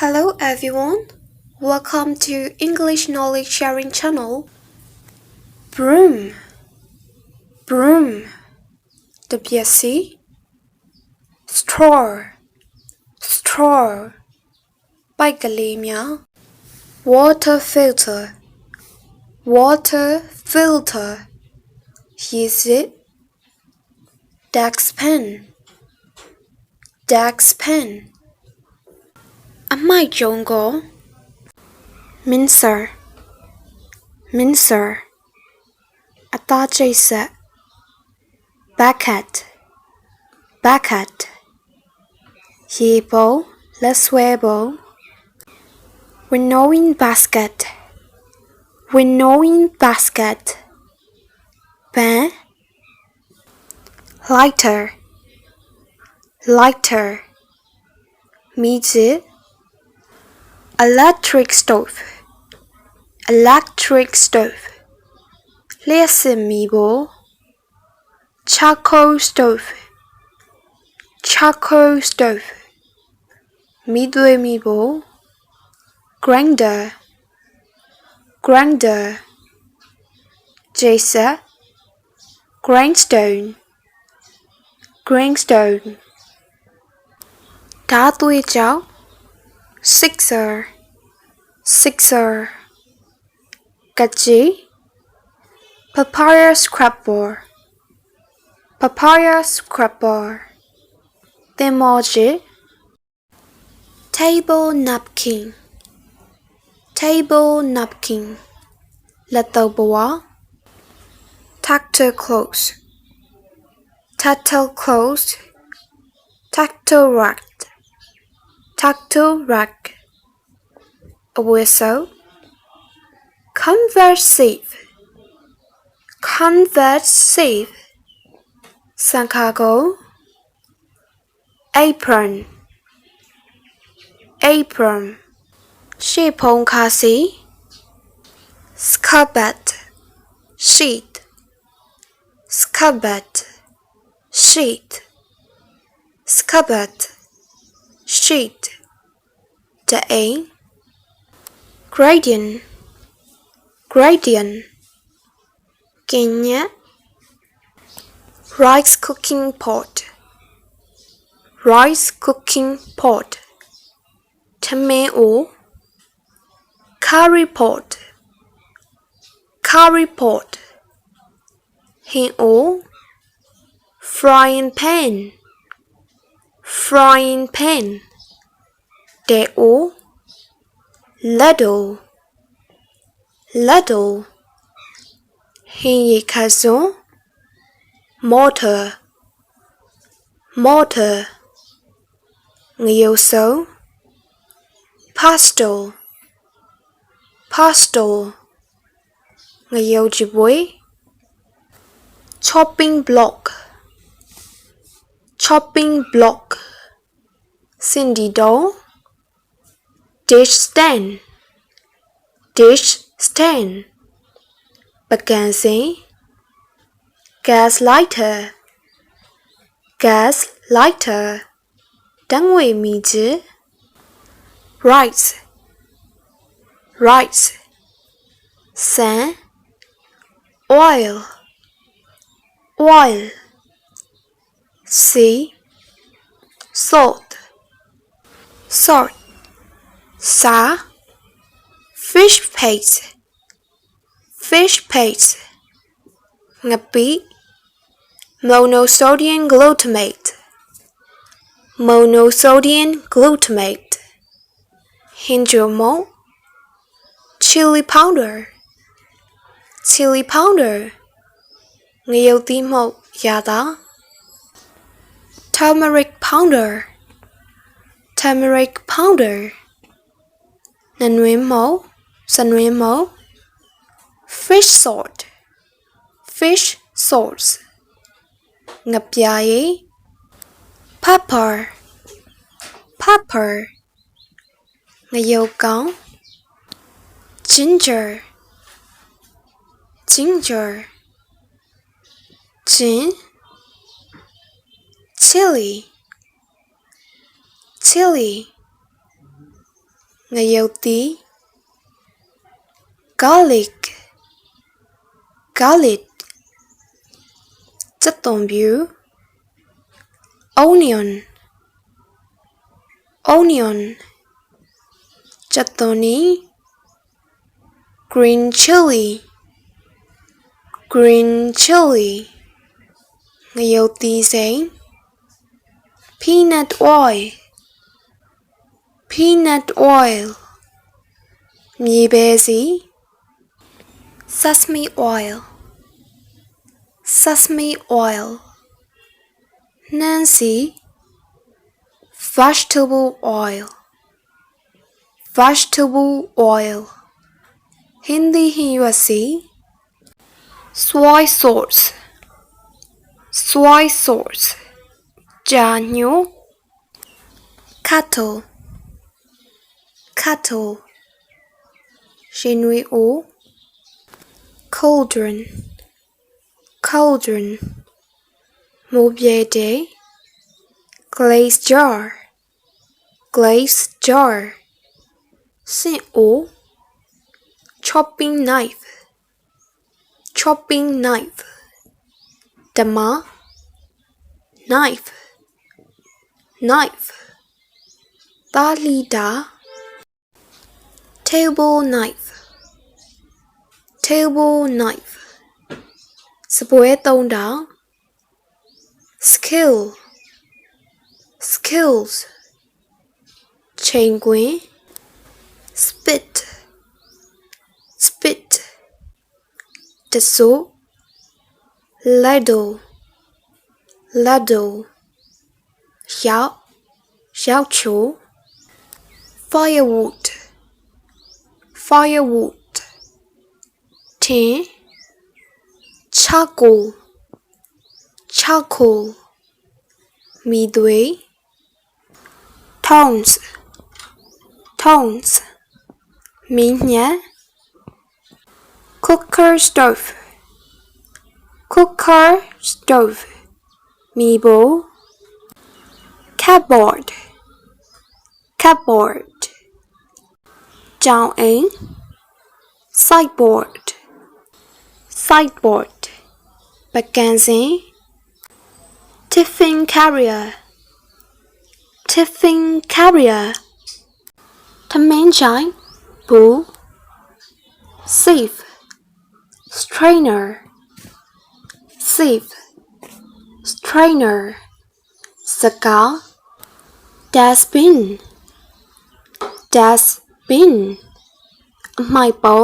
Hello everyone, welcome to English Knowledge Sharing Channel. Broom, broom, တပြက်စီ straw, straw, ပိုက်ကလေးများ water filter, water filter, ရေစစ် dustpan, dustpan, အမိုက်ကျုံးကို mincer, mincer, အသားချိတ်ဆက် bucket, bucket, ရေပုံး လက်ဆွဲပုံး winnowing basket, winnowing basket, ပန်း lighter, lighter, မီးချစ် electric stove, electric stove, လျှပ်စစ်မီးဖို charcoal stove, charcoal stove, မီးသွေးမီးဖို grinder, grinder, ကျိတ်ဆက် grindstone, grindstone, ဓားသွေးကြောင့် sixer, sixer, ကကြေ papaya scraper, papaya scraper, သင်္ဘောကျစ် table napkin, table napkin, လက်သုံးဘဝ tactile clothes, tactile clothes, tactile rug, tactile rug, အဝတ်စုပ် converse safe, converse safe, စံခါကုန်း apron, apron, ရှေ့ဖုံးခါစီ scabbard, sheet, scabbard, sheet, scabbard, sheet, တအိမ် gradient, gradient, ကင်ညက် rice cooking pot, rice cooking pot, ထမင်းအို curry pot, curry pot, ဟင်းအို frying pan, frying pan, တဲအို ladle, ladle, ဟင်းရီခတ်စွန် mortar, mortar, ငရုတ်စုံ pestle, pestle, ငရုတ်ကြပွေ chopping block, chopping block, စင်ဒီတုံး dish stand, dish stand, ပကံစင် gas lighter, gas lighter, ဓာတ်ငွေ့မီးချစ် rice, rice, ဆန် oil, oil, ဆီ salt, salt, စာ fish paste, fish paste, ငပိ monosodium glutamate, monosodium glutamate, ဟင်းချိုမုန့် chili powder, chili powder, ငရုတ်သီးမှုန့်ရတာ turmeric powder, turmeric powder, နနွင်းမှုန့် စနွင်းမှုန့် fish salt, fish sauce, ငပြာရည် pepper, pepper, ငရုတ်ကောင်း ginger, ginger, ဂျင်း chili, chili, ငရုတ်သီး garlic garlic ကြက်သွန်ဖြူ onion onion ကြက်သွန်နီ green chili green chili ငရုတ်သီးစိမ်း peanut oil peanut oil မြေပဲစီ sesame oil sesame oil နှမ်းစီ vegetable oil vegetable oil ဟင်းသီးဟင်းရွက်စီ soy sauce soy sauce ကြာညို cattle cattle ရှင်နွေအို cauldron cauldron မိုးပြေတဲ glaze jar glaze jar စင့်အို chopping knife chopping knife ဓမ္မ knife knife သားလီတာ table knife table knife စပွဲသုံးတာ skill skills ချိန်ခွင် spit spit တဆိုး ladle ladle ရောက်ချို firewood firewood ထင်း charcoal charcoal မီသွေး tongs tongs မီးညှပ် cooker stove cooker stove မီးဖိုး cupboard cupboard ကြောင်အိမ် sideboard sideboard ပကံစင် tiffin carrier tiffin carrier ထမင်းချိုင်ဘူ sieve strainer sieve strainer စကား dustbin dustbin အမှိုက်ပုံ